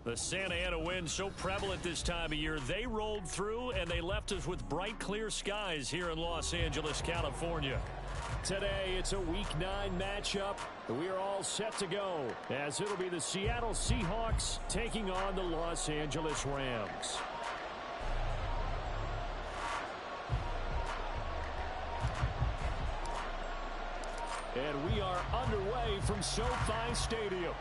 The Santa Ana wind so prevalent this time of year. They rolled through and they left us with bright, clear skies here in Los Angeles, California. Today, it's a Week 9 matchup. We are all set to go as it'll be the Seattle Seahawks taking on the Los Angeles Rams. And we are underway from SoFi Stadium.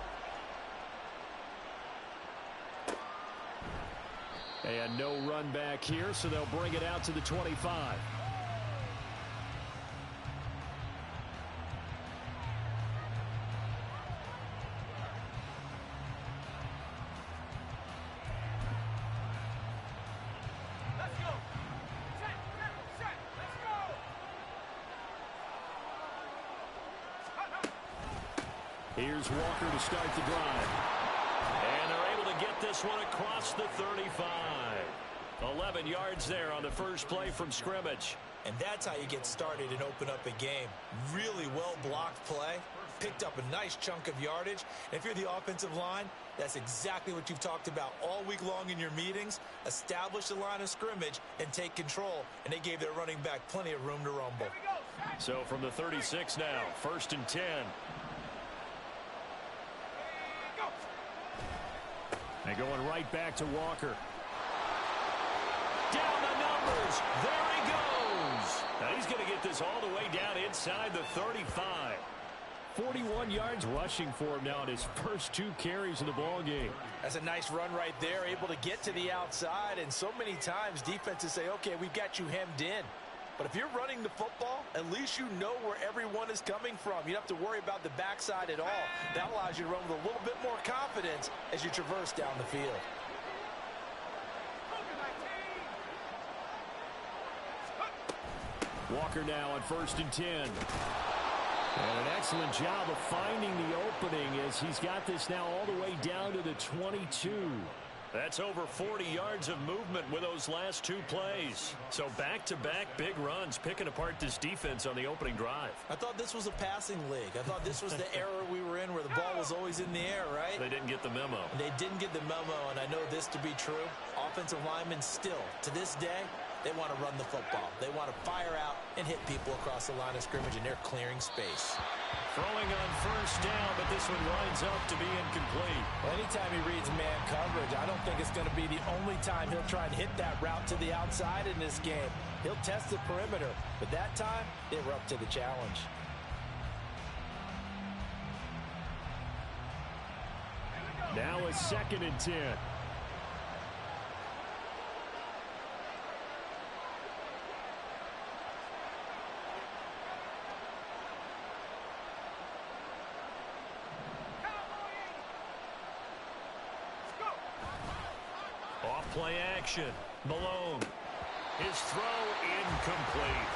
And no run back here, so they'll bring it out to the 25. Here's Walker to start the drive. And they're able to get this one across the 35. 11 yards there on the first play from scrimmage. And that's how you get started and open up a game. Really well-blocked play. Picked up a nice chunk of yardage. And if you're the offensive line, that's exactly what you've talked about all week long in your meetings. Establish the line of scrimmage and take control. And they gave their running back plenty of room to rumble. So from the 36 now, 1st and 10. And going right back to Walker. Down the numbers. There he goes. Now he's going to get this all the way down inside the 35. 41 yards rushing for him now in his first 2 carries of the ball game. That's a nice run right there. Able to get to the outside. And so many times defenses say, okay, we've got you hemmed in. But if you're running the football, at least you know where everyone is coming from. You don't have to worry about the backside at all. That allows you to run with a little bit more confidence as you traverse down the field. Walker now on 1st and 10. And an excellent job of finding the opening as he's got this now all the way down to the 22. That's over 40 yards of movement with those last 2 plays. So back-to-back big runs, picking apart this defense on the opening drive. I thought this was a passing league. I thought this was the era we were in where the ball was always in the air, right? They didn't get the memo. They didn't get the memo, and I know this to be true. Offensive linemen still, to this day, they want to run the football. They want to fire out and hit people across the line of scrimmage, and they're clearing space. Throwing on 1st down, but this one winds up to be incomplete. Well, anytime he reads man coverage, I don't think it's going to be the only time he'll try and hit that route to the outside in this game. He'll test the perimeter, but that time, they were up to the challenge. Now a 2nd and 10. Play action. Malone. His throw incomplete.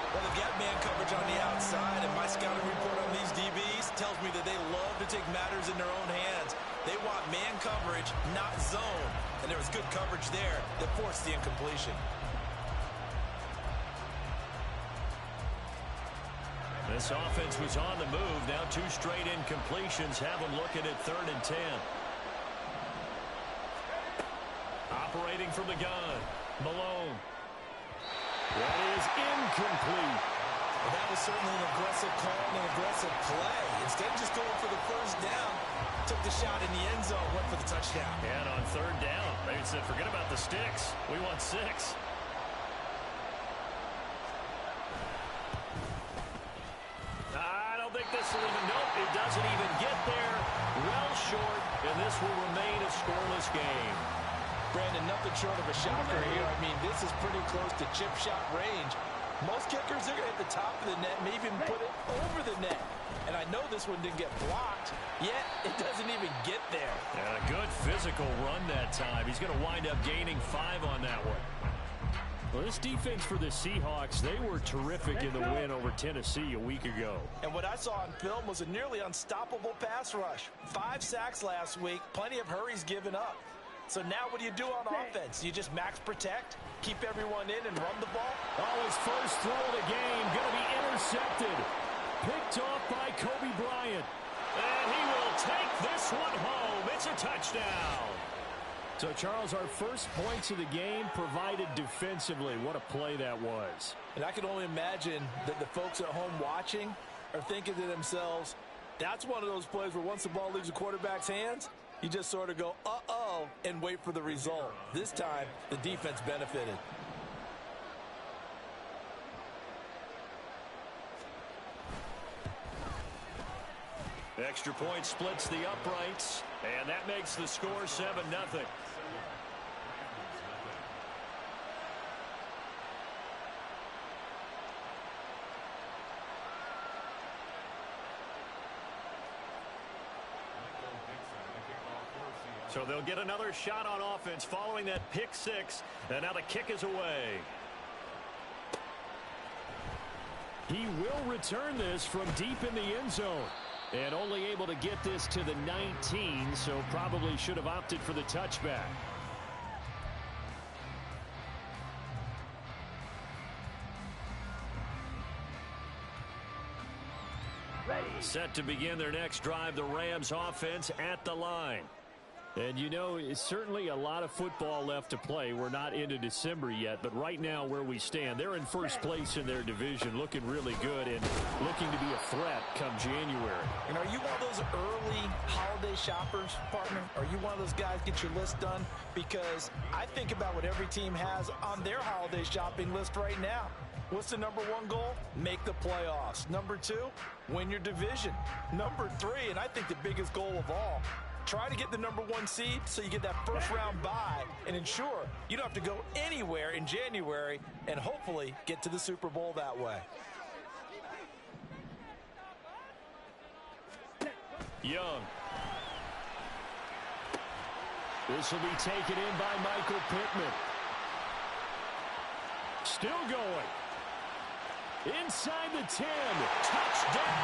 Well, they've got man coverage on the outside, and my scouting report on these DBs tells me that they love to take matters in their own hands. They want man coverage, not zone. And there was good coverage there that forced the incompletion. This offense was on the move. Now 2 straight incompletions have them looking at 3rd and 10. Operating from the gun, Malone. That is incomplete. Well, that was certainly an aggressive call and an aggressive play. Instead of just going for the 1st down, took the shot in the end zone, went for the touchdown. And on 3rd down, they said, forget about the sticks. We want 6. I don't think this will even, nope, it doesn't even get there. Well short, and this will remain a scoreless game. Brandon, nothing short of a shocker here. I mean, this is pretty close to chip shot range. Most kickers are going to hit the top of the net, maybe even put it over the net. And I know this one didn't get blocked, yet it doesn't even get there. And a good physical run that time. He's going to wind up gaining 5 on that one. Well, this defense for the Seahawks, they were terrific in the win over Tennessee a week ago. And what I saw on film was a nearly unstoppable pass rush. 5 sacks last week, plenty of hurries given up. So now what do you do on offense? You just max protect, keep everyone in, and run the ball? Oh, his first throw of the game going to be intercepted. Picked off by Kobe Bryant. And he will take this one home. It's a touchdown. So, Charles, our first points of the game provided defensively. What a play that was. And I can only imagine that the folks at home watching are thinking to themselves, that's one of those plays where once the ball leaves the quarterback's hands, you just sort of go, uh-oh, and wait for the result. This time, the defense benefited. Extra point splits the uprights, and that makes the score 7-0. So they'll get another shot on offense following that pick six, and now the kick is away. He will return this from deep in the end zone. And only able to get this to the 19, so probably should have opted for the touchback. Ready. Set to begin their next drive, the Rams offense at the line. And, you know, it's certainly a lot of football left to play. We're not into December yet, but right now where we stand, they're in first place in their division, looking really good and looking to be a threat come January. And are you one of those early holiday shoppers, partner? Are you one of those guys get your list done? Because I think about what every team has on their holiday shopping list right now. What's the number one goal? Make the playoffs. Number two, win your division. Number three, and I think the biggest goal of all, try to get the number one seed so you get that first round bye and ensure you don't have to go anywhere in January and hopefully get to the Super Bowl that way. Young. This will be taken in by Michael Pittman. Still going. Inside the 10. Touchdown,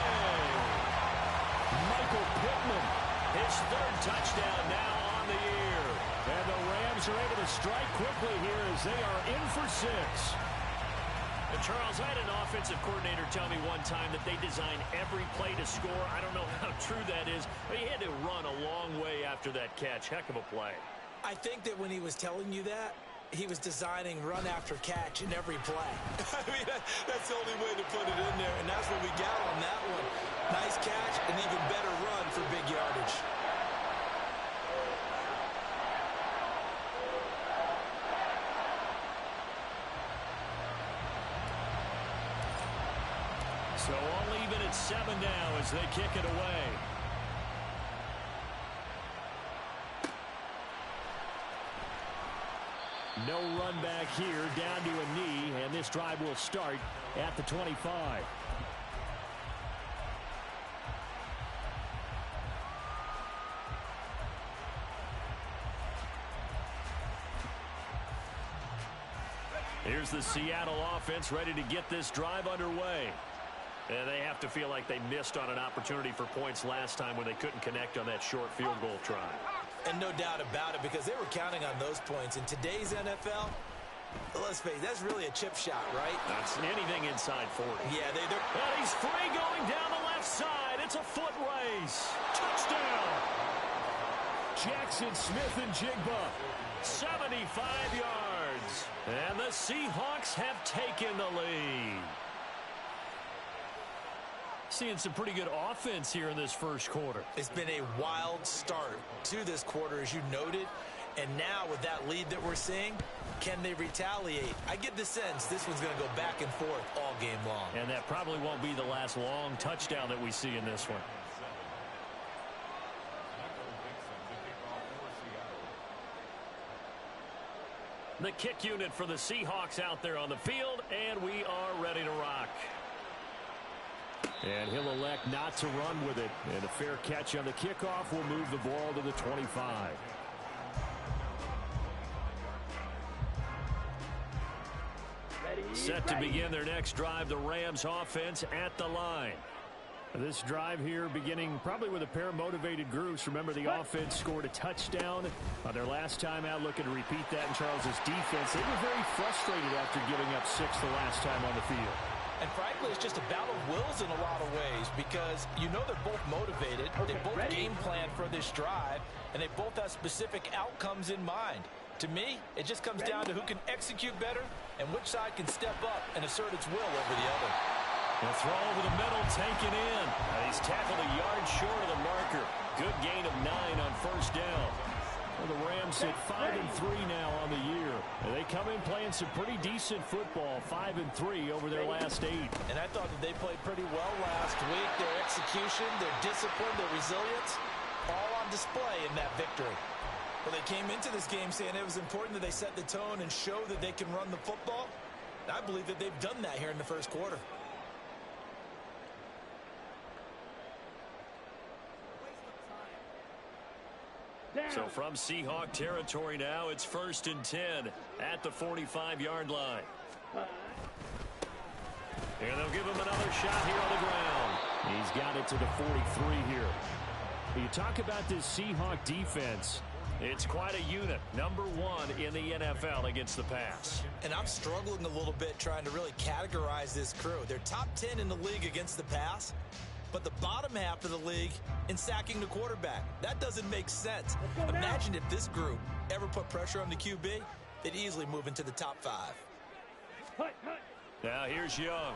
LA. Michael Pittman. His third touchdown now on the year. And the Rams are able to strike quickly here as they are in for 6. And Charles, I had an offensive coordinator tell me one time that they design every play to score. I don't know how true that is, but he had to run a long way after that catch. Heck of a play. I think that when he was telling you that, he was designing run after catch in every play. I mean, that's the only way to put it in there, and that's what we got on that one. Nice catch, and even better run for big yardage. So all even at 7 now as they kick it away. No run back here, down to a knee, and this drive will start at the 25. Here's the Seattle offense ready to get this drive underway. And they have to feel like they missed on an opportunity for points last time when they couldn't connect on that short field goal try. And no doubt about it, because they were counting on those points. In today's NFL, let's face it, that's really a chip shot, right? That's anything inside 40. Yeah, they're... And he's free going down the left side. It's a foot race. Touchdown. Jackson Smith and Jigba. 75 yards. And the Seahawks have taken the lead. Seeing some pretty good offense here in this first quarter. It's been a wild start to this quarter, as you noted. And now with that lead that we're seeing, can they retaliate? I get the sense this one's going to go back and forth all game long. And that probably won't be the last long touchdown that we see in this one. The kick unit for the Seahawks out there on the field, and we are ready to rock. And he'll elect not to run with it. And a fair catch on the kickoff will move the ball to the 25. Set to begin their next drive, the Rams offense at the line. This drive here beginning probably with a pair of motivated groups. Remember, the offense scored a touchdown on their last time out, looking to repeat that in Charles's defense. They were very frustrated after giving up 6 the last time on the field. And frankly, it's just a battle of wills in a lot of ways because you know they're both motivated. They both game plan for this drive, and they both have specific outcomes in mind. To me, it just comes down to who can execute better and which side can step up and assert its will over the other. The throw over the middle taken in. And he's tackled a yard short of the marker. Good gain of 9 on first down. Well, the Rams sit 5-3 now on the year. And they come in playing some pretty decent football, 5-3 over their last 8. And I thought that they played pretty well last week. Their execution, their discipline, their resilience, all on display in that victory. Well, they came into this game saying it was important that they set the tone and show that they can run the football. And I believe that they've done that here in the first quarter. So from Seahawk territory now, it's 1st and 10 at the 45-yard line. And they'll give him another shot here on the ground. He's got it to the 43 here. You talk about this Seahawk defense. It's quite a unit. Number 1 in the NFL against the pass. And I'm struggling a little bit trying to really categorize this crew. They're top 10 in the league against the pass, but the bottom half of the league in sacking the quarterback. That doesn't make sense. Imagine if this group ever put pressure on the QB, they'd easily move into the top 5. Now here's Young.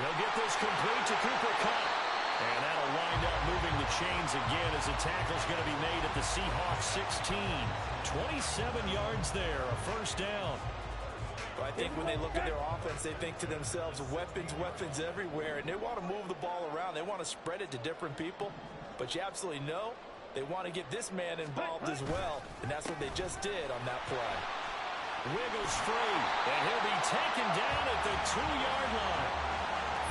He'll get this complete to Cooper Kupp. And that'll wind up moving the chains again as the tackle's going to be made at the Seahawks 16. 27 yards there, a first down. I think when they look at their offense, they think to themselves, weapons, weapons everywhere, and they want to move the ball around. They want to spread it to different people, but you absolutely know they want to get this man involved as well, and that's what they just did on that play. Wiggles free, and he'll be taken down at the 2-yard line.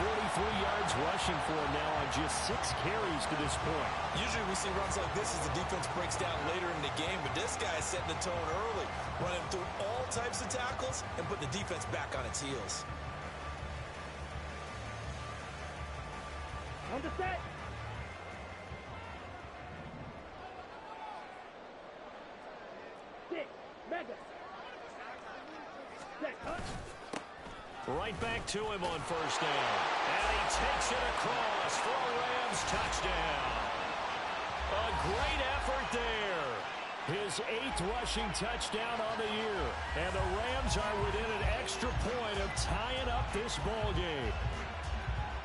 43 yards rushing for him now on just 6 carries to this point. Usually we see runs like this as the defense breaks down later in the game, but this guy is setting the tone early, running through all types of tackles and put the defense back on its heels. On the set. Six, mega. Set, cut. Right back to him on first down. And he takes it across for a Rams touchdown. A great effort there. His 8th rushing touchdown on the year. And the Rams are within an extra point of tying up this ball game.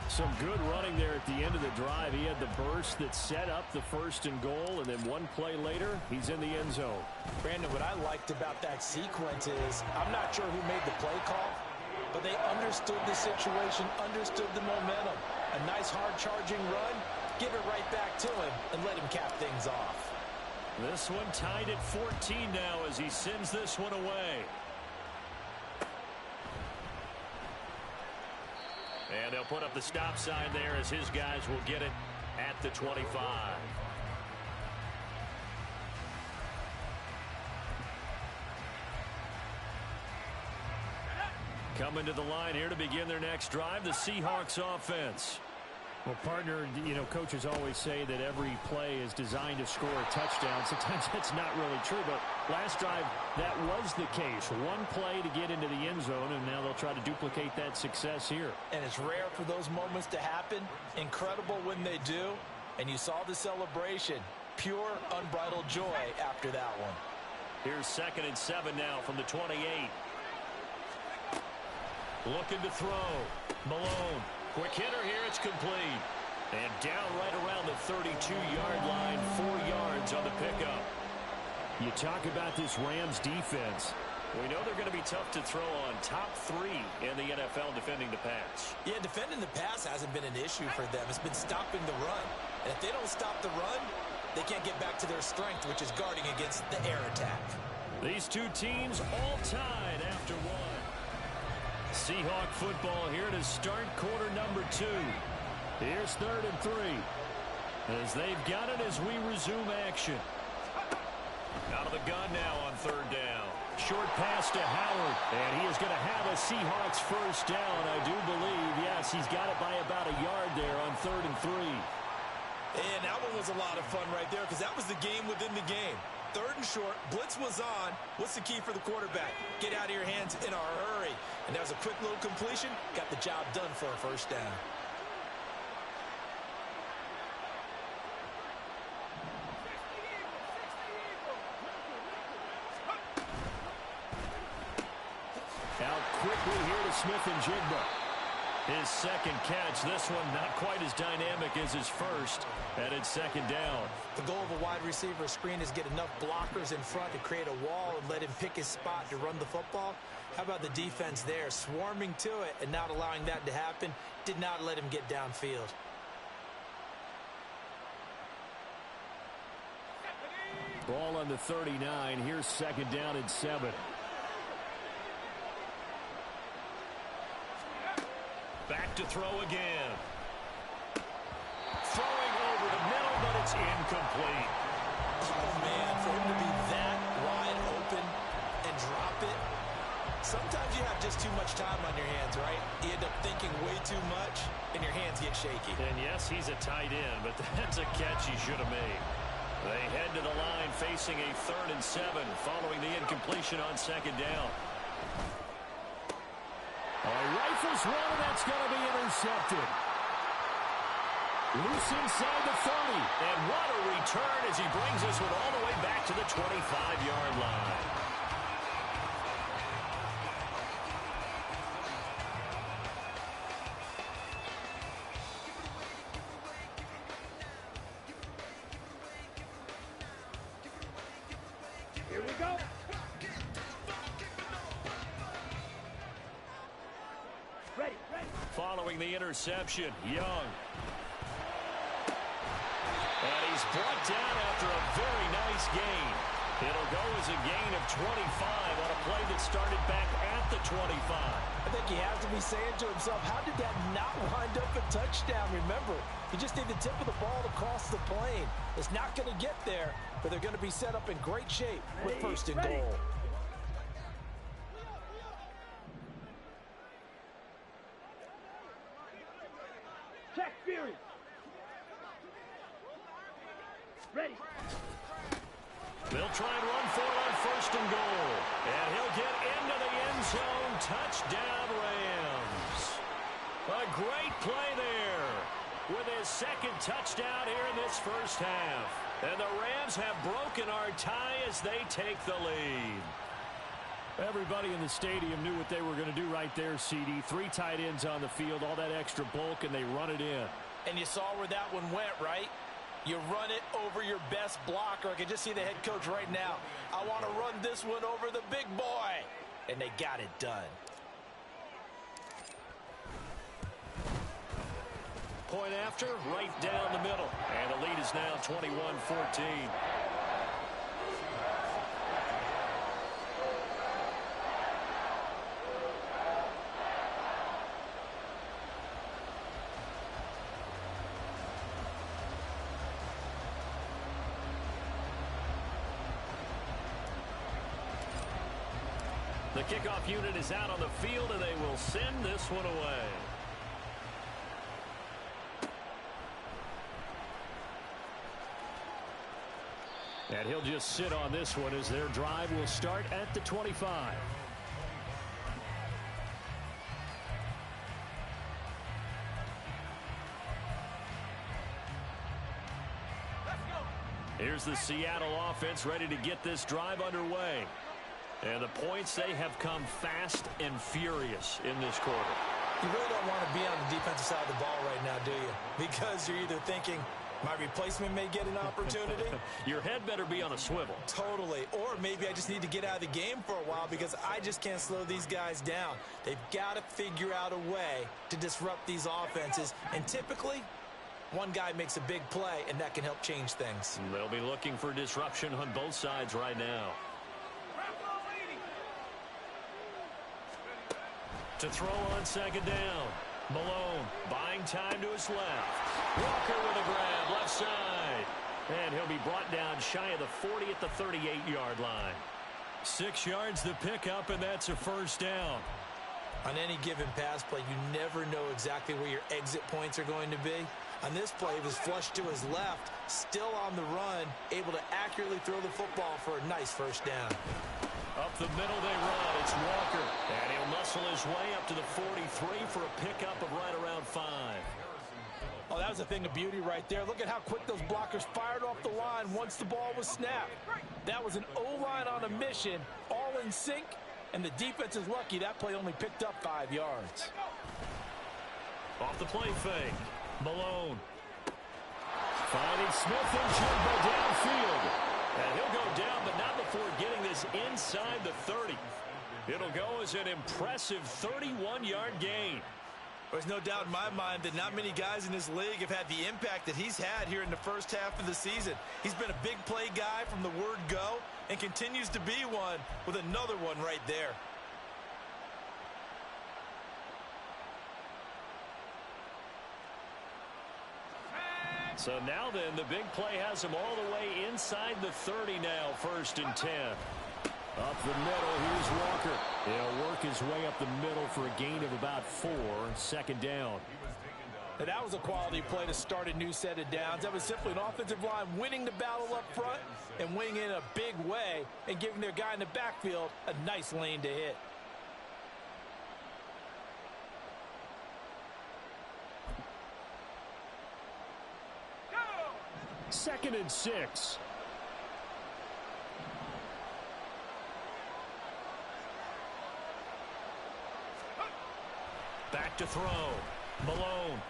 Some good running there at the end of the drive. He had the burst that set up the 1st and goal, and then one play later, he's in the end zone. Brandon, what I liked about that sequence is I'm not sure who made the play call, but they understood the situation, understood the momentum. A nice hard-charging run, give it right back to him, and let him cap things off. This one tied at 14 now as he sends this one away. And they'll put up the stop sign there as his guys will get it at the 25. Coming to the line here to begin their next drive, the Seahawks offense. Well, partner, you know, coaches always say that every play is designed to score a touchdown. Sometimes that's not really true, but last drive, that was the case. One play to get into the end zone, and now they'll try to duplicate that success here. And it's rare for those moments to happen. Incredible when they do. And you saw the celebration. Pure, unbridled joy after that one. Here's 2nd and 7 now from the 28. Looking to throw. Malone. Quick hitter here, it's complete. And down right around the 32-yard line, 4 yards on the pickup. You talk about this Rams defense. We know they're going to be tough to throw on. Top 3 in the NFL defending the pass. Yeah, defending the pass hasn't been an issue for them. It's been stopping the run. And if they don't stop the run, they can't get back to their strength, which is guarding against the air attack. These two teams all tied after one. Seahawk football here to start quarter number 2. Here's 3rd and 3. As they've got it as we resume action. Out of the gun now on 3rd down. Short pass to Howard. And he is going to have a Seahawks first down, I do believe. Yes, he's got it by about a yard there on 3rd and 3. And that one was a lot of fun right there because that was the game within the game. 3rd and short. Blitz was on. What's the key for the quarterback? Get out of your hands in a hurry. And that was a quick little completion. Got the job done for a first down. Out quickly here to Smith-Njigba. His second catch. This one not quite as dynamic as his first. And it's 2nd down. The goal of a wide receiver screen is get enough blockers in front to create a wall and let him pick his spot to run the football. How about the defense there? Swarming to it and not allowing that to happen. Did not let him get downfield. Ball on the 39. Here's 2nd down and 7. Back to throw again. Throwing over the middle, but it's incomplete. Oh, man, for him to be that wide open and drop it. Sometimes you have just too much time on your hands, right? You end up thinking way too much, and your hands get shaky. And yes, he's a tight end, but that's a catch he should have made. They head to the line facing a 3rd and 7 following the incompletion on 2nd down. Rifles one, and that's going to be intercepted. Loose inside the 30. And what a return as he brings this one all the way back to the 25-yard line. Here we go. Ready. Following the interception, Young. And he's brought down after a very nice gain. It'll go as a gain of 25 on a play that started back at the 25. I think he has to be saying to himself, how did that not wind up a touchdown? Remember, you just need the tip of the ball to cross the plane. It's not going to get there, but they're going to be set up in great shape with 1st and goal. Check Fury. Ready. They'll try and run for it on 1st and goal. And he'll get into the end zone. Touchdown, Rams. A great play there with his 2nd touchdown here in this first half. And the Rams have broken our tie as they take the lead. Everybody in the stadium knew what they were going to do right there, CD. 3 tight ends on the field, all that extra bulk, and they run it in. And you saw where that one went, right? You run it over your best blocker. I can just see the head coach right now. I want to run this one over the big boy. And they got it done. Point after, right down the middle. And the lead is now 21-14. The kickoff unit is out on the field, and they will send this one away. And he'll just sit on this one as their drive will start at the 25. Here's the Seattle offense ready to get this drive underway. And the points, they have come fast and furious in this quarter. You really don't want to be on the defensive side of the ball right now, do you? Because you're either thinking, my replacement may get an opportunity. Your head better be on a swivel. Totally. Or maybe I just need to get out of the game for a while because I just can't slow these guys down. They've got to figure out a way to disrupt these offenses. And typically, one guy makes a big play, and that can help change things. They'll be looking for disruption on both sides right now. To throw on 2nd down. Malone buying time to his left. Walker with a grab, left side. And he'll be brought down shy of the 40 at the 38-yard line. 6 yards the pickup, and that's a 1st down. On any given pass play, you never know exactly where your exit points are going to be. On this play, he was flushed to his left, still on the run, able to accurately throw the football for a nice first down. Up the middle they run. It's Walker. And he'll muscle his way up to the 43 for a pickup of right around 5. Oh, that was a thing of beauty right there. Look at how quick those blockers fired off the line once the ball was snapped. That was an O-line on a mission, all in sync, and the defense is lucky that play only picked up 5 yards. Off the play fake. Malone. Finding Smith and Jigba downfield. And he'll go down, but not before getting this inside the 30. It'll go as an impressive 31-yard gain. There's no doubt in my mind that not many guys in this league have had the impact that he's had here in the first half of the season. He's been a big play guy from the word go and continues to be one with another one right there. So now then, the big play has him all the way inside the 30 now, 1st and 10. Up the middle, here's Walker. He'll work his way up the middle for a gain of about 4, 2nd down. Now, that was a quality play to start a new set of downs. That was simply an offensive line winning the battle up front and winning in a big way and giving their guy in the backfield a nice lane to hit. Go! 2nd and 6. Back to throw. Malone.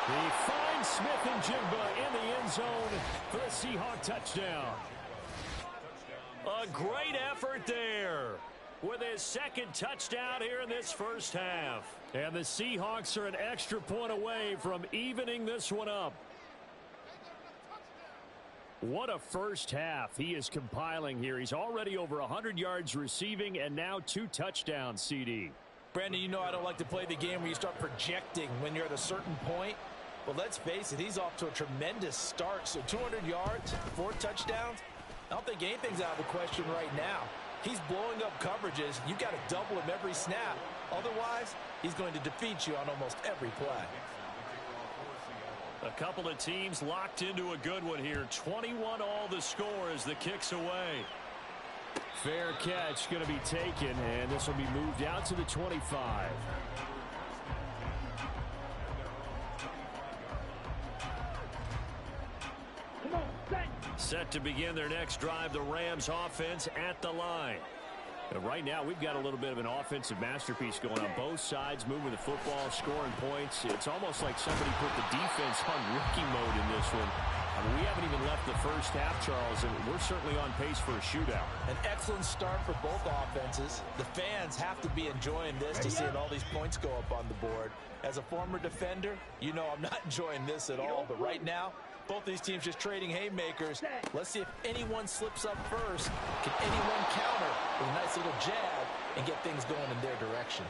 He finds Smith and Jigba in the end zone for a Seahawk touchdown. A great effort there with his 2nd touchdown here in this first half. And the Seahawks are an extra point away from evening this one up. What a first half he is compiling here. He's already over 100 yards receiving and now 2 touchdowns, CD. Brandon, you know I don't like to play the game where you start projecting when you're at a certain point. But let's face it, he's off to a tremendous start. So 200 yards, 4 touchdowns. I don't think anything's out of the question right now. He's blowing up coverages. You got to double him every snap. Otherwise, he's going to defeat you on almost every play. A couple of teams locked into a good one here. 21 all the score as the kick's away. Fair catch going to be taken, and this will be moved out to the 25. Set to begin their next drive, the Rams offense at the line. And right now, we've got a little bit of an offensive masterpiece going on both sides, moving the football, scoring points. It's almost like somebody put the defense on rookie mode in this one. I mean, we haven't even left the first half, Charles, and we're certainly on pace for a shootout. An excellent start for both offenses. The fans have to be enjoying this to see all these points go up on the board. As a former defender, you know I'm not enjoying this at all. But right now, both these teams just trading haymakers. Let's see if anyone slips up first. Can anyone counter with a nice little jab and get things going in their direction?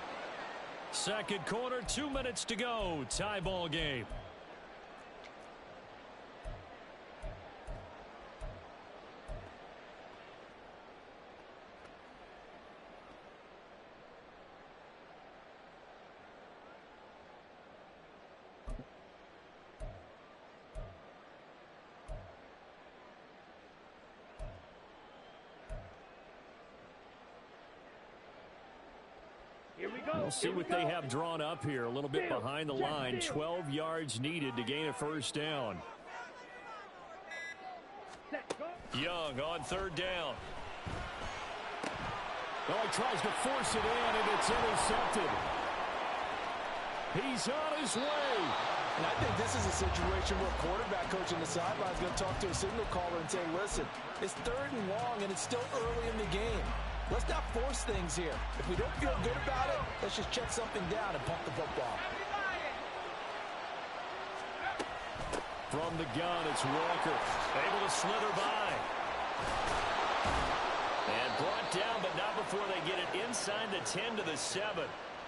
2nd quarter, 2 minutes to go. Tie ball game. We'll see what they have drawn up here. A little bit behind the line. 12 yards needed to gain a first down. Young on 3rd down. Oh, he tries to force it in, and it's intercepted. He's on his way. And I think this is a situation where a quarterback coach on the sideline is going to talk to a signal caller and say, listen, it's 3rd and long, and it's still early in the game. Let's not force things here. If we don't feel good about it, let's just check something down and pump the football. From the gun, it's Walker. Able to slither by. And brought down, but not before they get it inside the 10 to the 7.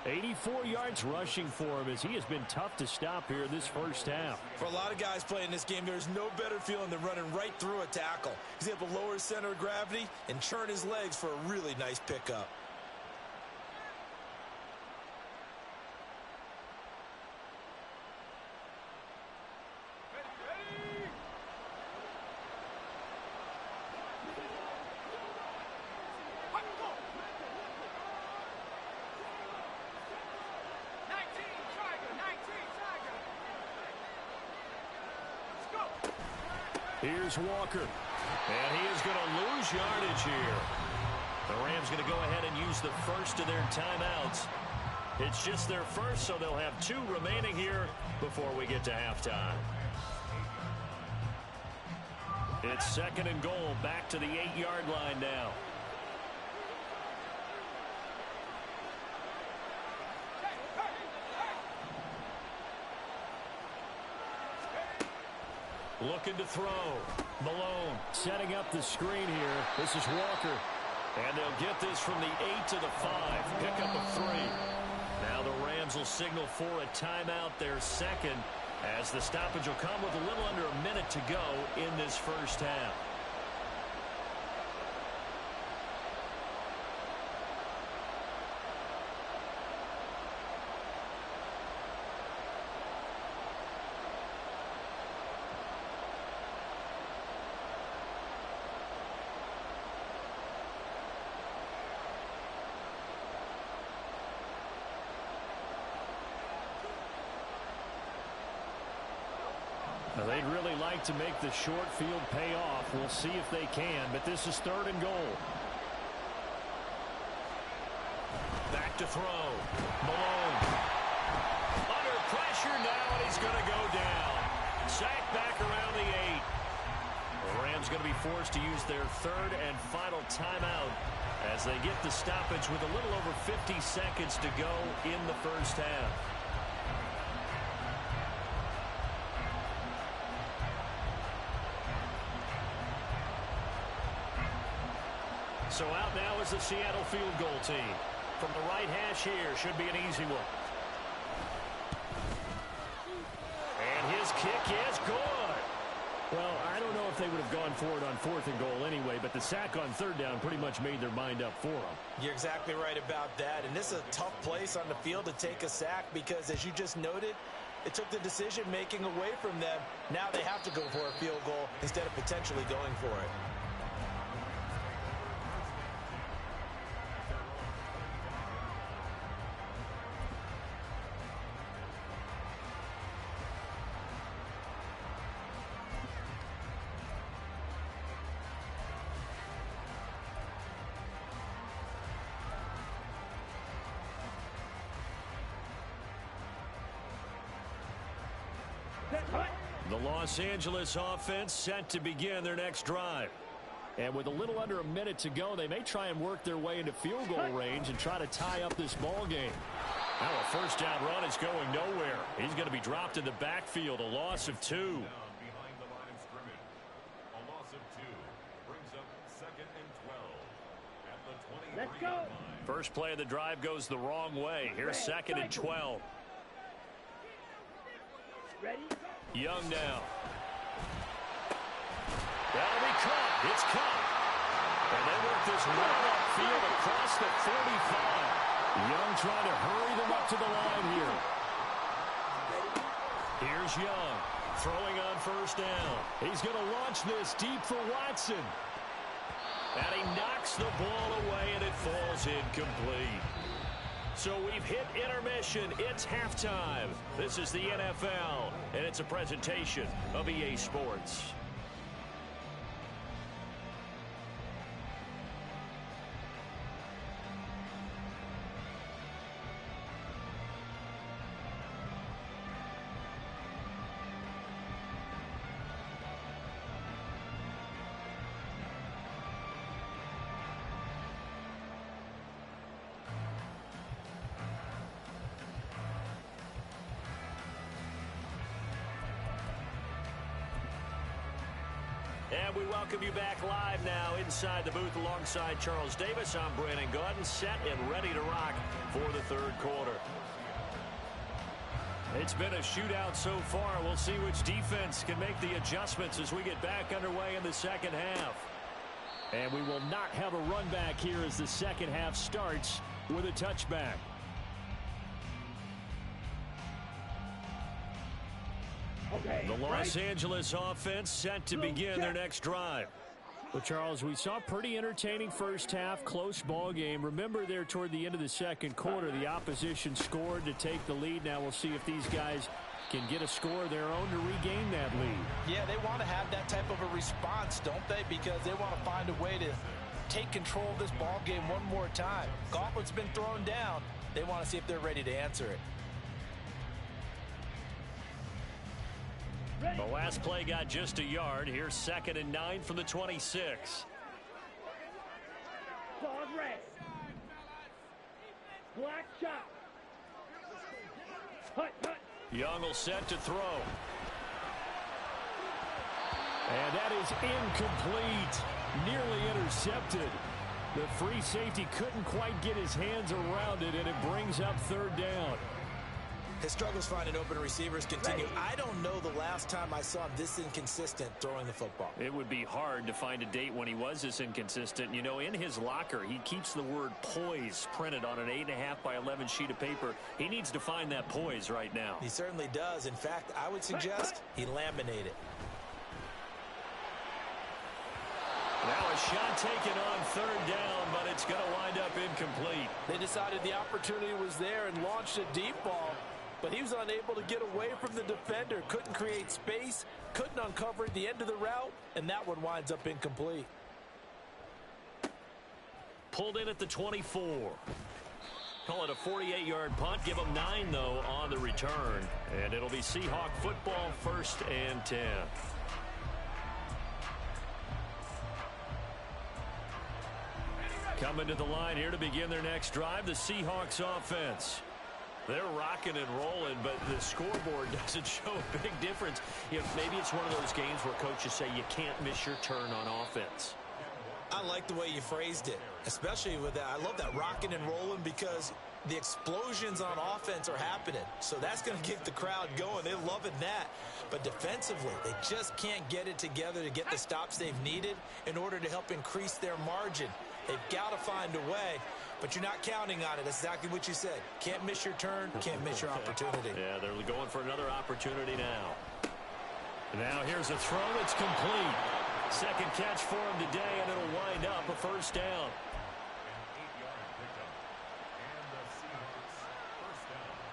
84 yards rushing for him as he has been tough to stop here this first half. For a lot of guys playing this game, there's no better feeling than running right through a tackle. He's able to lower his center of gravity and churn his legs for a really nice pickup. Here's Walker. And he is going to lose yardage here. The Rams going to go ahead and use the first of their timeouts. It's just their first, so they'll have 2 remaining here before we get to halftime. It's 2nd and goal, back to the 8-yard line now. Looking to throw. Malone setting up the screen here. This is Walker. And they'll get this from the 8 to the 5. Pick up a 3. Now the Rams will signal for a timeout, their second, as the stoppage will come with a little under a minute to go in this first half. Now, they'd really like to make the short field pay off. We'll see if they can, but this is 3rd and goal. Back to throw. Malone. Under pressure now, and he's going to go down. Sacked back around the 8. The Rams going to be forced to use their 3rd and final timeout as they get the stoppage with a little over 50 seconds to go in the first half. So out now is the Seattle field goal team. From the right hash here, should be an easy one. And his kick is good. Well, I don't know if they would have gone for it on 4th and goal anyway, but the sack on 3rd down pretty much made their mind up for them. You're exactly right about that. And this is a tough place on the field to take a sack because, as you just noted, it took the decision-making away from them. Now they have to go for a field goal instead of potentially going for it. The Los Angeles offense set to begin their next drive. And with a little under a minute to go, they may try and work their way into field goal range and try to tie up this ball game. Now a first down run is going nowhere. He's going to be dropped in the backfield, a loss of 2. Behind the line of scrimmage. A loss of 2 brings up 2nd and 12 at the 23 Let's go. line. First play of the drive goes the wrong way. Here's 2nd and 12. Ready? Young now. That'll be caught. It's caught. And they work this run upfield across the 45. Young trying to hurry them up to the line here. Here's Young throwing on first down. He's going to launch this deep for Watson. And he knocks the ball away, and it falls incomplete. So we've hit intermission. It's halftime. This is the NFL, and it's a presentation of EA Sports. And we welcome you back live now inside the booth alongside Charles Davis. I'm Brandon Gaudin, set and ready to rock for the third quarter. It's been a shootout so far. We'll see which defense can make the adjustments as we get back underway in the second half. And we will not have a run back here as the second half starts with a touchback. Okay. The Los right. Angeles offense set to begin their next drive. Well, Charles, we saw pretty entertaining first half, close ball game. Remember there toward the end of the second quarter, the opposition scored to take the lead. Now we'll see if these guys can get a score of their own to regain that lead. Yeah, they want to have that type of a response, don't they? Because they want to find a way to take control of this ball game one more time. Gauntlet's been thrown down. They want to see if they're ready to answer it. The last play got just a yard. Here's 2nd and 9 from the 26. Dog red. Black shot. Hut, hut. Young will set to throw. And that is incomplete. Nearly intercepted. The free safety couldn't quite get his hands around it, and it brings up 3rd down. His struggles finding open receivers continue. I don't know the last time I saw him this inconsistent throwing the football. It would be hard to find a date when he was this inconsistent. You know, in his locker, he keeps the word poise printed on an 8.5 by 11 sheet of paper. He needs to find that poise right now. He certainly does. In fact, I would suggest he laminate it. Now a shot taken on 3rd down, but it's going to wind up incomplete. They decided the opportunity was there and launched a deep ball, but he was unable to get away from the defender. Couldn't create space, couldn't uncover the end of the route, and that one winds up incomplete. Pulled in at the 24. Call it a 48-yard punt. Give them 9, though, on the return. And it'll be Seahawk football, 1st and 10. Coming to the line here to begin their next drive, the Seahawks offense. They're rocking and rolling, but the scoreboard doesn't show a big difference. You know, maybe it's one of those games where coaches say you can't miss your turn on offense. I like the way you phrased it, especially with that. I love that rocking and rolling because the explosions on offense are happening. So that's going to get the crowd going. They're loving that. But defensively, they just can't get it together to get the stops they've needed in order to help increase their margin. They've got to find a way, but you're not counting on it. That's exactly what you said. Can't miss your turn, can't miss your opportunity. Yeah, they're going for another opportunity now. Now here's a throw that's complete. 2nd catch for him today, and it'll wind up a 1st down. An 8-yard pickup. And the Seahawks 1st down.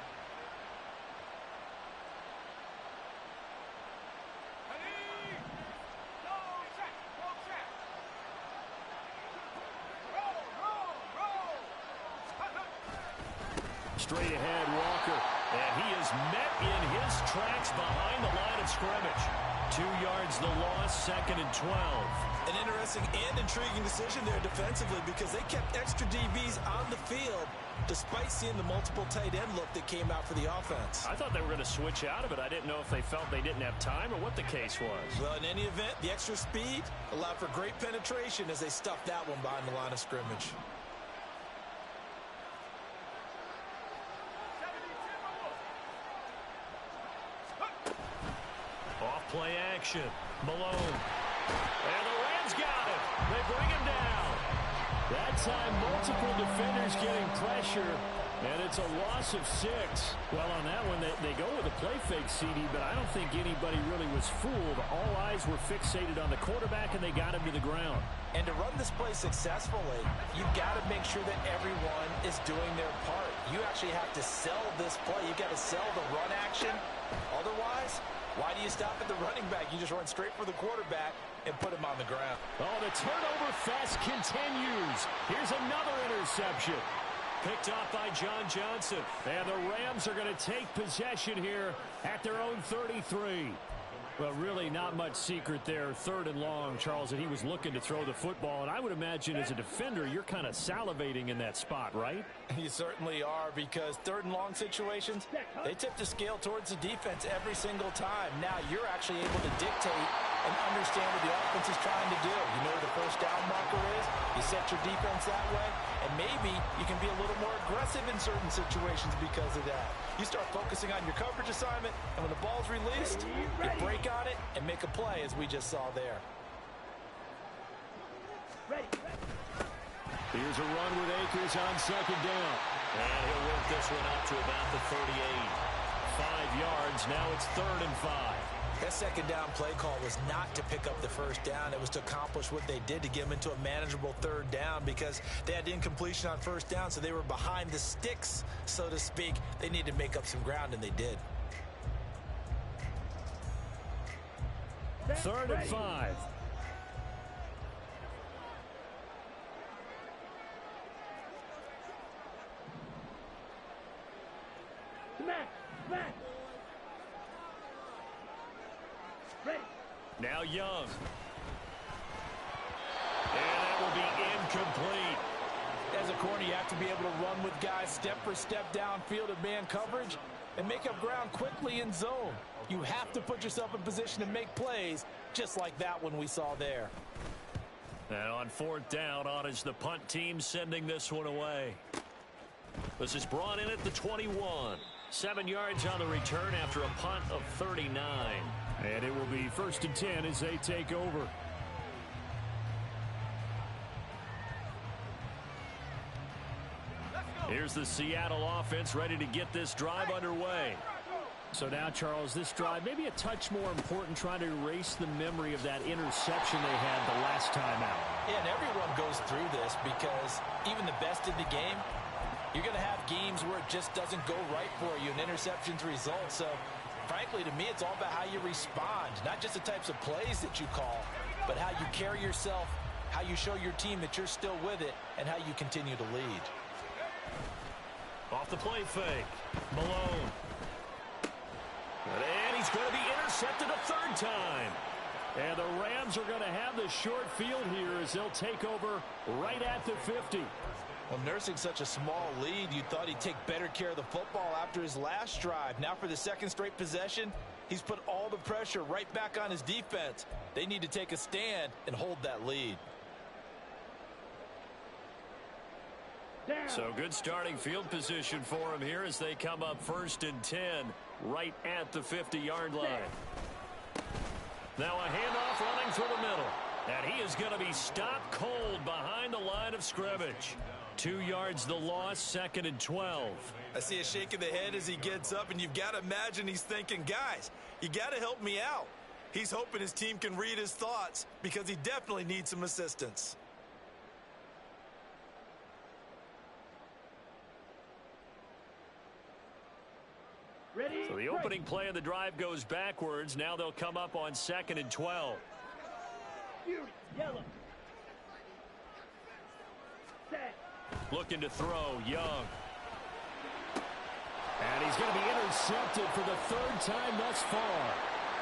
Straight ahead, Walker. And he is met in his tracks behind the line of scrimmage. 2 yards the loss, 2nd and 12. An interesting and intriguing decision there defensively because they kept extra DBs on the field despite seeing the multiple tight end look that came out for the offense. I thought they were going to switch out of it. I didn't know if they felt they didn't have time or what the case was. Well, in any event, the extra speed allowed for great penetration as they stuffed that one behind the line of scrimmage. Off-play action. Malone. And the Rams got it. They bring him down. That time, multiple defenders getting pressure, and it's a loss of 6. Well, on that one, they go with a play fake, CD, but I don't think anybody really was fooled. All eyes were fixated on the quarterback, and they got him to the ground. And to run this play successfully, you've got to make sure that everyone is doing their part. You actually have to sell this play. You've got to sell the run action. Otherwise, why do you stop at the running back? You just run straight for the quarterback and put him on the ground. Oh, the turnover fest continues. Here's another interception. Picked off by John Johnson. And the Rams are going to take possession here at their own 33. Well, really not much secret there. 3rd and long, Charles, that he was looking to throw the football. And I would imagine as a defender, you're kind of salivating in that spot, right? You certainly are, because 3rd and long situations, they tip the scale towards the defense every single time. Now you're actually able to dictate and understand what the offense is trying to do. You know where the 1st down marker is. You set your defense that way, and maybe you can be a little more aggressive in certain situations because of that. You start focusing on your coverage assignment, and when the ball's released, you break on it and make a play, as we just saw there. Ready. Here's a run with Akers on 2nd down. And he'll work this one out to about the 38. 5 yards. Now it's 3rd and 5. That 2nd down play call was not to pick up the 1st down. It was to accomplish what they did, to get them into a manageable 3rd down, because they had incompletion on 1st down, so they were behind the sticks, so to speak. They needed to make up some ground, and they did. 3rd and 5. Smack! Smack! Ready! Now Young. And that will be incomplete. As a corner, you have to be able to run with guys step for step downfield at man coverage and make up ground quickly in zone. You have to put yourself in position to make plays just like that one we saw there. And on 4th down, on is the punt team sending this one away. This is brought in at the 21. 7 yards on the return after a punt of 39. And it will be 1st and 10 as they take over. Here's the Seattle offense ready to get this drive underway. So now, Charles, this drive maybe a touch more important, trying to erase the memory of that interception they had the last time out. Yeah, and everyone goes through this because even the best in the game, you're going to have games where it just doesn't go right for you, and interceptions result. So, frankly, to me, it's all about how you respond, not just the types of plays that you call, but how you carry yourself, how you show your team that you're still with it, and how you continue to lead. Off the play fake. Malone. And he's going to be intercepted a 3rd time. And the Rams are going to have the short field here as they'll take over right at the 50. Well, nursing such a small lead, you thought he'd take better care of the football after his last drive. Now for the 2nd straight possession, he's put all the pressure right back on his defense. They need to take a stand and hold that lead. So good starting field position for him here as they come up 1st and 10 right at the 50-yard line. Now a handoff running through the middle. And he is going to be stopped cold behind the line of scrimmage. 2 yards the loss, 2nd and 12. I see a shake of the head as he gets up, and you've got to imagine he's thinking, guys, you got to help me out. He's hoping his team can read his thoughts because he definitely needs some assistance. Ready? So the opening play of the drive goes backwards. Now they'll come up on 2nd and 12. Yellow. Set. Looking to throw, Young. And he's going to be intercepted for the 3rd time thus far.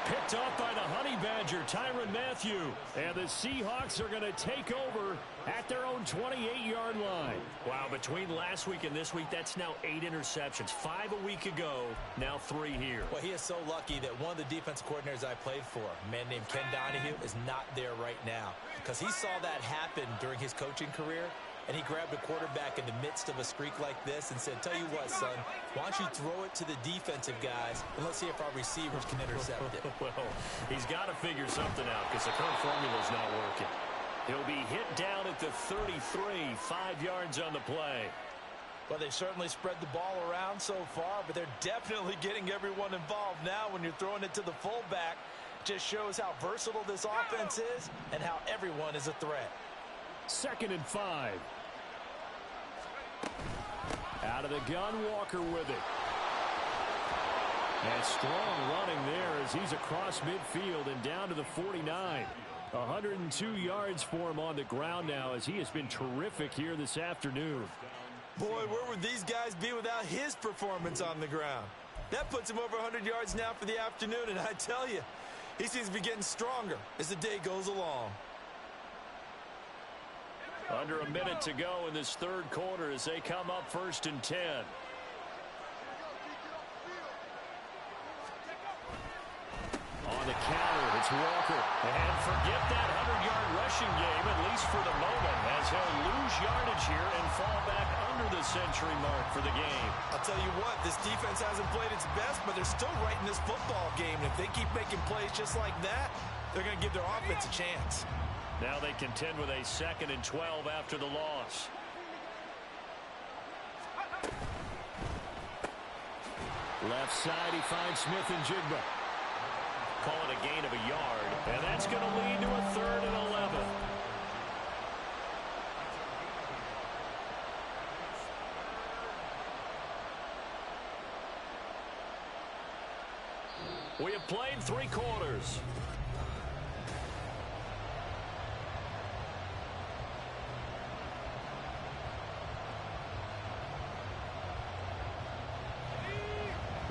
Picked off by the Honey Badger, Tyrann Mathieu. And the Seahawks are going to take over at their own 28-yard line. Wow, between last week and this week, that's now 8 interceptions. 5 a week ago, now 3 here. Well, he is so lucky that one of the defense coordinators I played for, a man named Ken Donahue, is not there right now. Because he saw that happen during his coaching career, and he grabbed a quarterback in the midst of a streak like this and said, tell you what, son, why don't you throw it to the defensive guys, and let's see if our receivers can intercept it. Well, he's got to figure something out because the current formula's not working. He'll be hit down at the 33, 5 yards on the play. Well, they've certainly spread the ball around so far, but they're definitely getting everyone involved now when you're throwing it to the fullback. Just shows how versatile this offense is and how everyone is a threat. 2nd and 5. Out of the gun, Walker with it. And strong running there as he's across midfield and down to the 49. 102 yards for him on the ground now as he has been terrific here this afternoon. Boy, where would these guys be without his performance on the ground? That puts him over 100 yards now for the afternoon, and I tell you, he seems to be getting stronger as the day goes along. Under a minute to go in this 3rd quarter as they come up 1st and 10. On the counter, it's Walker. And forget that 100-yard rushing game, at least for the moment, as he'll lose yardage here and fall back under the century mark for the game. I'll tell you what, this defense hasn't played its best, but they're still right in this football game. And if they keep making plays just like that, they're going to give their offense a chance. Now they contend with a 2nd and 12 after the loss. Left side, he finds Smith and Jigba. Call it a gain of a yard, and that's going to lead to a 3rd and 11. We have played 3 quarters.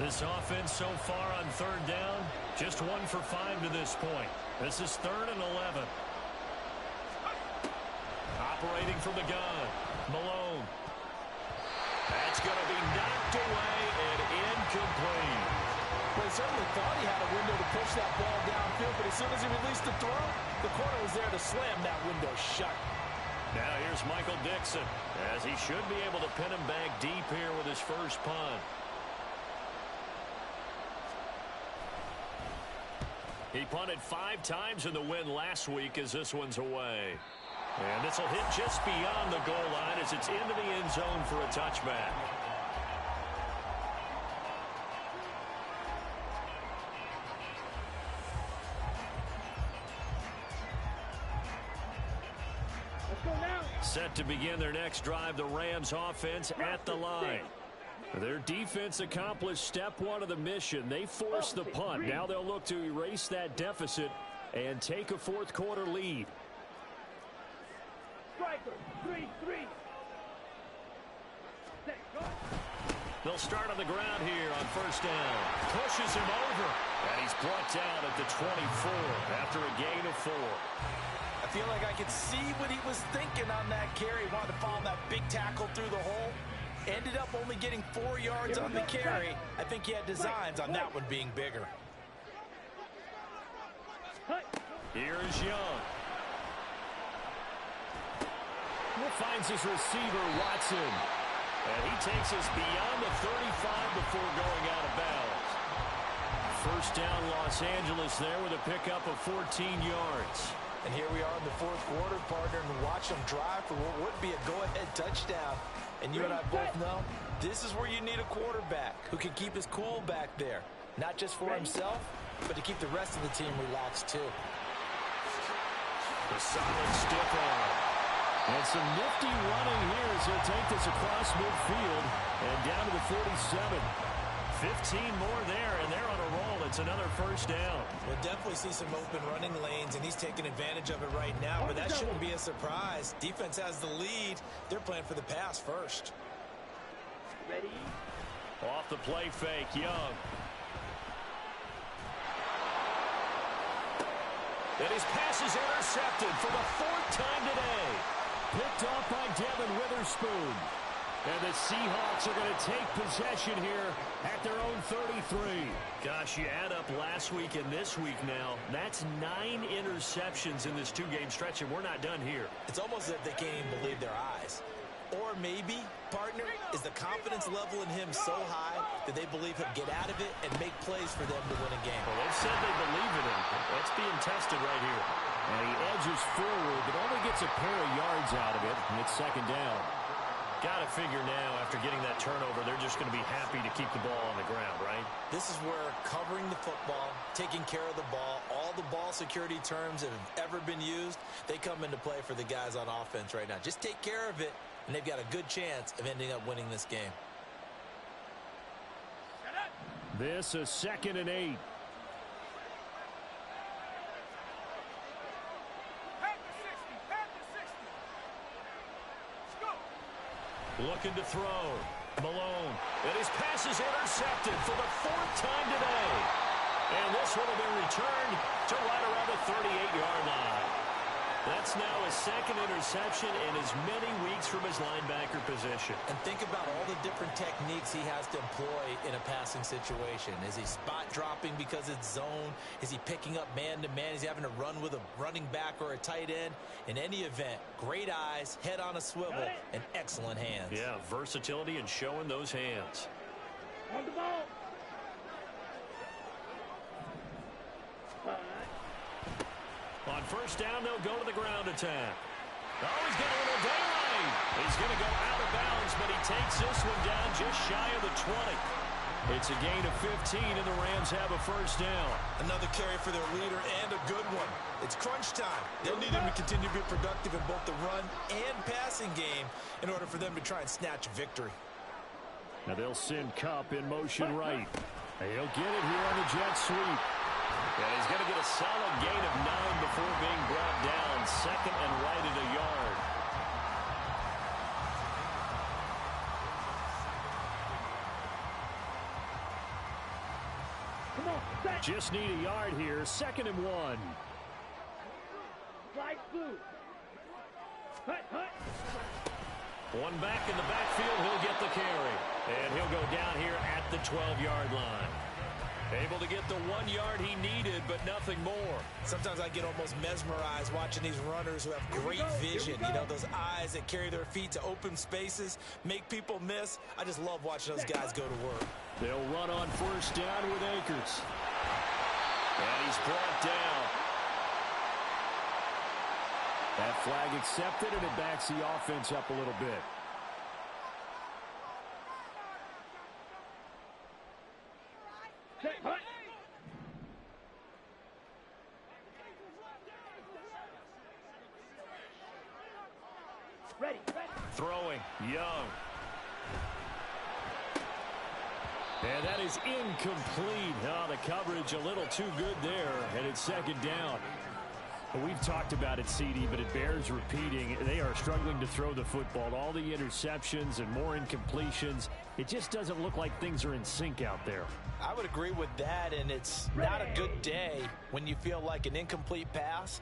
This offense so far on third down, just 1 for 5 to this point. This is 3rd and 11. Operating from the gun, Malone. That's going to be knocked away and incomplete. Well, he certainly thought he had a window to push that ball downfield, but as soon as he released the throw, the corner was there to slam that window shut. Now here's Michael Dixon, as he should be able to pin him back deep here with his first punt. He punted 5 times in the win last week as this one's away. And this will hit just beyond the goal line as it's into the end zone for a touchback. Let's go now. Set to begin their next drive, the Rams offense at the line. Their defense accomplished step 1 of the mission. They forced the punt. Now they'll look to erase that deficit and take a fourth quarter lead. Striker, 3-3. Set, go. They'll start on the ground here on first down. Pushes him over. And he's brought down at the 24 after a gain of 4. I feel like I could see what he was thinking on that carry. Wanted to follow that big tackle through the hole. Ended up only getting 4 yards on the carry. I think he had designs on that one being bigger. Here's Young. Finds his receiver, Watson. And he takes us beyond the 35 before going out of bounds. First down, Los Angeles there with a pickup of 14 yards. And here we are in the fourth quarter, partner, and watch them drive for what would be a go-ahead touchdown. And you and I both know this is where you need a quarterback who can keep his cool back there. Not just for himself, but to keep the rest of the team relaxed too. A solid stiff arm. And some nifty running here as he'll take this across midfield and down to the 47. 15 more there, and they're on a roll. It's another first down. We'll definitely see some open running lanes, and he's taking advantage of it right now, but that shouldn't be a surprise. Defense has the lead. They're playing for the pass first. Ready? Off the play fake, Young. And his pass is intercepted for the 4th time today. Picked off by Devin Witherspoon. And the Seahawks are going to take possession here at their own 33. Gosh, you add up last week and this week now. That's 9 interceptions in this 2-game stretch, and we're not done here. It's almost as if they can't even believe their eyes. Or maybe, partner, is the confidence level in him so high that they believe he'll get out of it and make plays for them to win a game. Well, they've said they believe in him. That's being tested right here. And he edges forward, but only gets a pair of yards out of it, and it's second down. Got to figure now, after getting that turnover, they're just going to be happy to keep the ball on the ground, right? This is where covering the football, taking care of the ball, all the ball security terms that have ever been used, they come into play for the guys on offense right now. Just take care of it, and they've got a good chance of ending up winning this game. This is 2nd and 8. Looking to throw. Malone. And his pass is intercepted for the 4th time today. And this one will be returned to right around the 38-yard line. That's now his 2nd interception in as many weeks from his linebacker position. And think about all the different techniques he has to employ in a passing situation. Is he spot dropping because it's zone? Is he picking up man-to-man? Is he having to run with a running back or a tight end? In any event, great eyes, head on a swivel, and excellent hands. Yeah, versatility and showing those hands. On the ball. On first down, they'll go to the ground attack. Oh, he's got a little daylight. He's going to go out of bounds, but he takes this one down just shy of the 20. It's a gain of 15, and the Rams have a first down. Another carry for their leader, and a good one. It's crunch time. They'll need him to continue to be productive in both the run and passing game in order for them to try and snatch a victory. Now they'll send Kupp in motion right. He'll get it here on the jet sweep. And he's going to get a solid gain of 9 before being brought down. 2nd and right at a yard. Just need a yard here. 2nd and 1. Flag blue. Hut, hut. One back in the backfield. He'll get the carry. And he'll go down here at the 12-yard line. Able to get the 1 yard he needed, but nothing more. Sometimes I get almost mesmerized watching these runners who have great vision. You know, those eyes that carry their feet to open spaces, make people miss. I just love watching those guys go to work. They'll run on 1st down with Akers. And he's brought down. That flag accepted, and it backs the offense up a little bit. Set, hut. Ready, ready. Throwing, Young. And that is incomplete. Oh, the coverage a little too good there, and it's 2nd down. Well, we've talked about it, CD, but it bears repeating. They are struggling to throw the football. All the interceptions and more incompletions. It just doesn't look like things are in sync out there. I would agree with that, and it's not a good day when you feel like an incomplete pass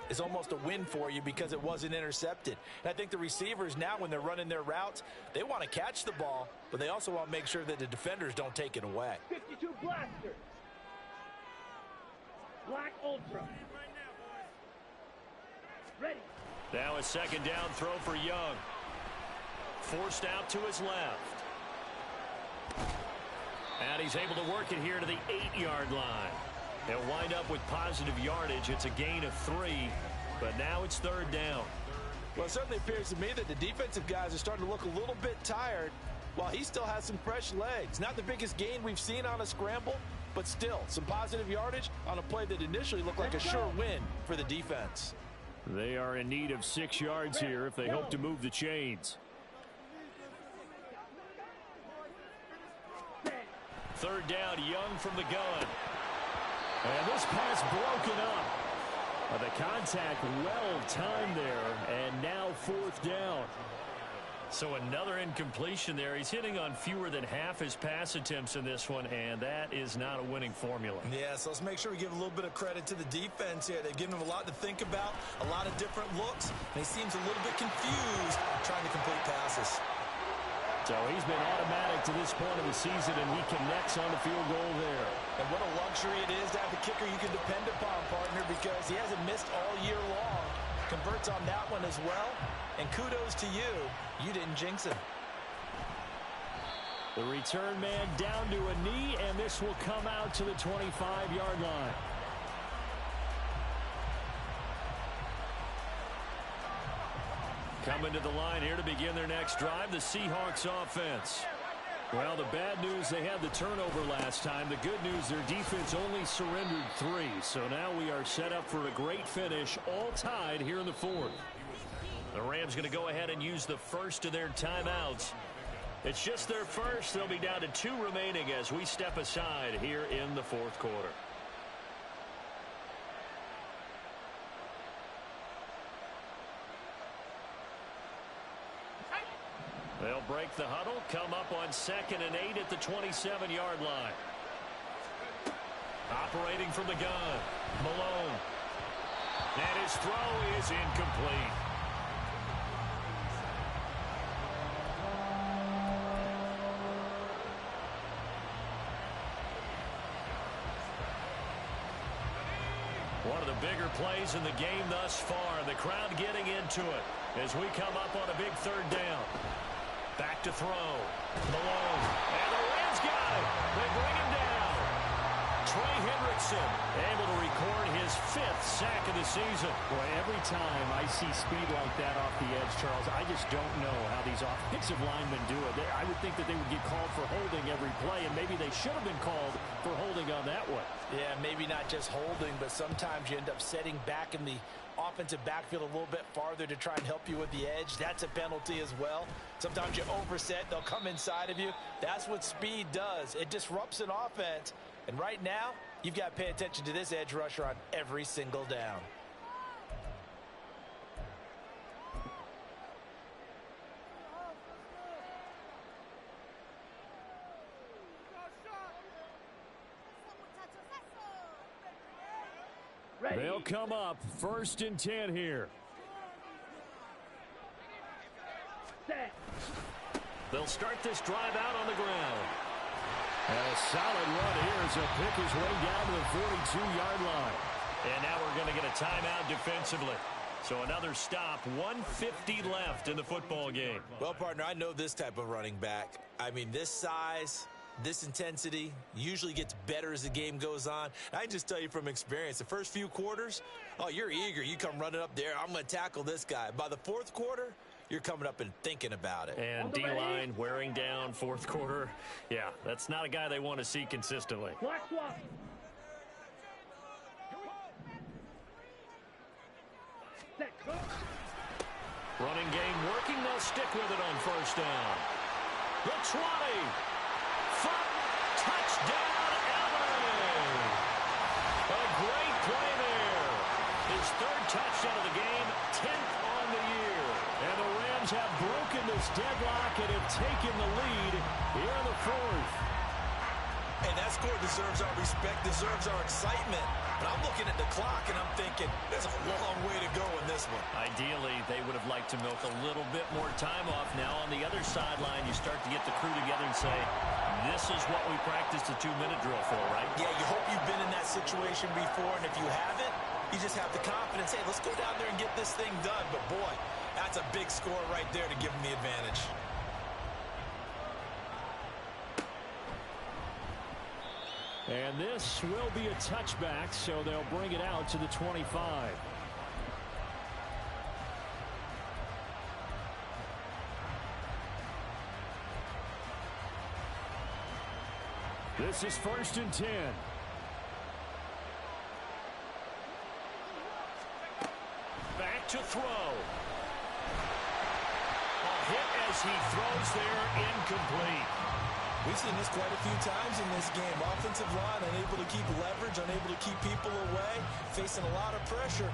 is almost a win for you because it wasn't intercepted. And I think the receivers now, when they're running their routes, they want to catch the ball, but they also want to make sure that the defenders don't take it away. 52 blaster. Black ultra. Ready. Now a 2nd down throw for Young. Forced out to his left. And he's able to work it here to the 8-yard line. They'll wind up with positive yardage. It's a gain of 3, but now it's 3rd down. Well, it certainly appears to me that the defensive guys are starting to look a little bit tired while he still has some fresh legs. Not the biggest gain we've seen on a scramble, but still some positive yardage on a play that initially looked like a sure win for the defense. They are in need of 6 yards here if they hope to move the chains. 3rd down, Young from the gun. And this pass broken up. The contact well timed there, and now 4th down. So another incompletion there. He's hitting on fewer than half his pass attempts in this one, and that is not a winning formula. Yeah, so let's make sure we give a little bit of credit to the defense here. They've given him a lot to think about, a lot of different looks, and he seems a little bit confused trying to complete passes. So he's been automatic to this point of the season, and he connects on the field goal there. And what a luxury it is to have a kicker you can depend upon, partner, because he hasn't missed all year long. Converts on that one as well. And kudos to you. You didn't jinx him. The return man down to a knee, and this will come out to the 25-yard line. Coming to the line here to begin their next drive, the Seahawks offense. Well, the bad news, they had the turnover last time. The good news, their defense only surrendered 3. So now we are set up for a great finish, all tied here in the 4th. The Rams going to go ahead and use the first of their timeouts. It's just their first. They'll be down to 2 remaining as we step aside here in the 4th quarter. They'll break the huddle, come up on 2nd and 8 at the 27-yard line. Operating from the gun, Malone. And his throw is incomplete. One of the bigger plays in the game thus far. The crowd getting into it as we come up on a big 3rd down. Back to throw. Malone. And the Rams got it. They bring him down. Trey Hendrickson able to record his 5th sack of the season. Boy, every time I see speed like that off the edge, Charles, I just don't know how these offensive linemen do it. I would think that they would get called for holding every play, and maybe they should have been called for holding on that one. Yeah, maybe not just holding, but sometimes you end up setting back in the offensive backfield a little bit farther to try and help you with the edge. That's a penalty as well. Sometimes you overset, they'll come inside of you. That's what speed does. It disrupts an offense. And right now, you've got to pay attention to this edge rusher on every single down. Ready. They'll come up 1st and 10 here. Set. They'll start this drive out on the ground. And a solid run here as he'll pick his way down to the 42-yard line. And now we're going to get a timeout defensively. So another stop, 1:50 left in the football game. Well, partner, I know this type of running back. I mean, this size, this intensity usually gets better as the game goes on. I can just tell you from experience, the first few quarters, oh, you're eager. You come running up there, I'm going to tackle this guy. By the fourth quarter, you're coming up and thinking about it. And D-line wearing down 4th quarter. Yeah, that's not a guy they want to see consistently. Black swap. Set. Go. Running game working. They'll stick with it on 1st down. The 20. Front. Touchdown, Allen. A great play there. His 3rd touchdown of the game, 10th on the year. And the Rams have broken this deadlock and have taken the lead here in the 4th. Hey, that score deserves our respect, deserves our excitement. But I'm looking at the clock, and I'm thinking, there's a long way to go in this one. Ideally, they would have liked to milk a little bit more time off. Now, on the other sideline, you start to get the crew together and say, this is what we practiced a 2-minute drill for, right? Yeah, you hope you've been in that situation before, and if you haven't, you just have the confidence, hey, let's go down there and get this thing done. But, boy, that's a big score right there to give them the advantage. And this will be a touchback, so they'll bring it out to the 25. This is 1st and 10. Back to throw. A hit as he throws there, incomplete. We've seen this quite a few times in this game. Offensive line unable to keep leverage, unable to keep people away, facing a lot of pressure.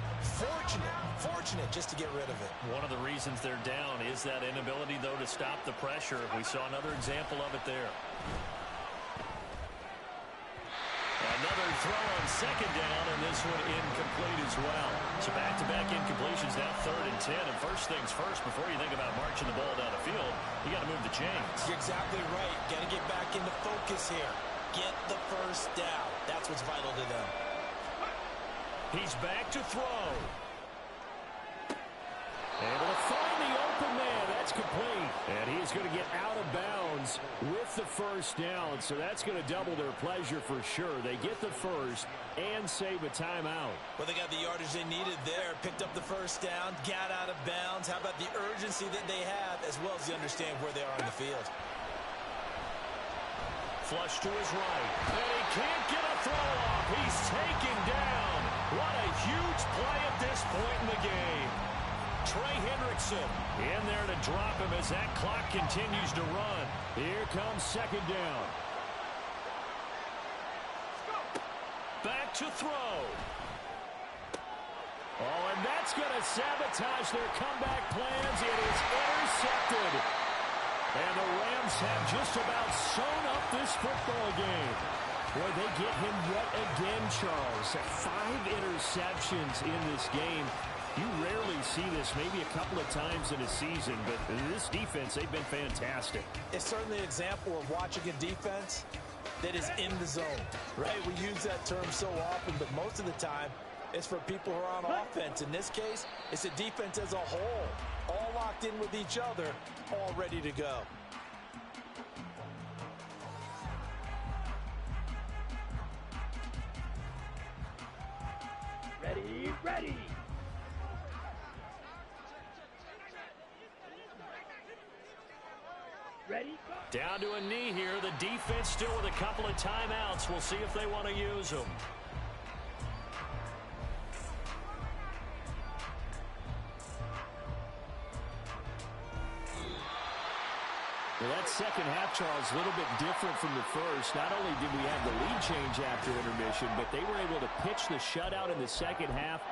Fortunate just to get rid of it. One of the reasons they're down is that inability, though, to stop the pressure. We saw another example of it there. Another throw on 2nd down, and this one incomplete as well. So back-to-back incompletions now 3rd and 10. And first things first, before you think about marching the ball down the field, you got to move the chains. You're exactly right. Got to get back into focus here. Get the first down. That's what's vital to them. He's back to throw. Able to find the open man. That's complete. And he's going to get out of bounds with the 1st down. So that's going to double their pleasure for sure. They get the 1st and save a timeout. Well, they got the yardage they needed there. Picked up the 1st down. Got out of bounds. How about the urgency that they have, as well as they understand where they are in the field. Flush to his right. And he can't get a throw off. He's taken down. What a huge play at this point in the game. Trey Hendrickson in there to drop him as that clock continues to run. Here comes 2nd down. Back to throw. Oh, and that's going to sabotage their comeback plans. It is intercepted. And the Rams have just about sewn up this football game. Boy, they get him yet again, Charles. 5 interceptions in this game. You rarely see this, maybe a couple of times in a season, but this defense, they've been fantastic. It's certainly an example of watching a defense that is in the zone, right? We use that term so often, but most of the time, it's for people who are on offense. In this case, it's a defense as a whole, all locked in with each other, all ready to go. Ready. Ready. Down to a knee here. The defense still with a couple of timeouts. We'll see if they want to use them. Well, that second half, Charles, a little bit different from the first. Not only did we have the lead change after intermission, but they were able to pitch the shutout in the second half.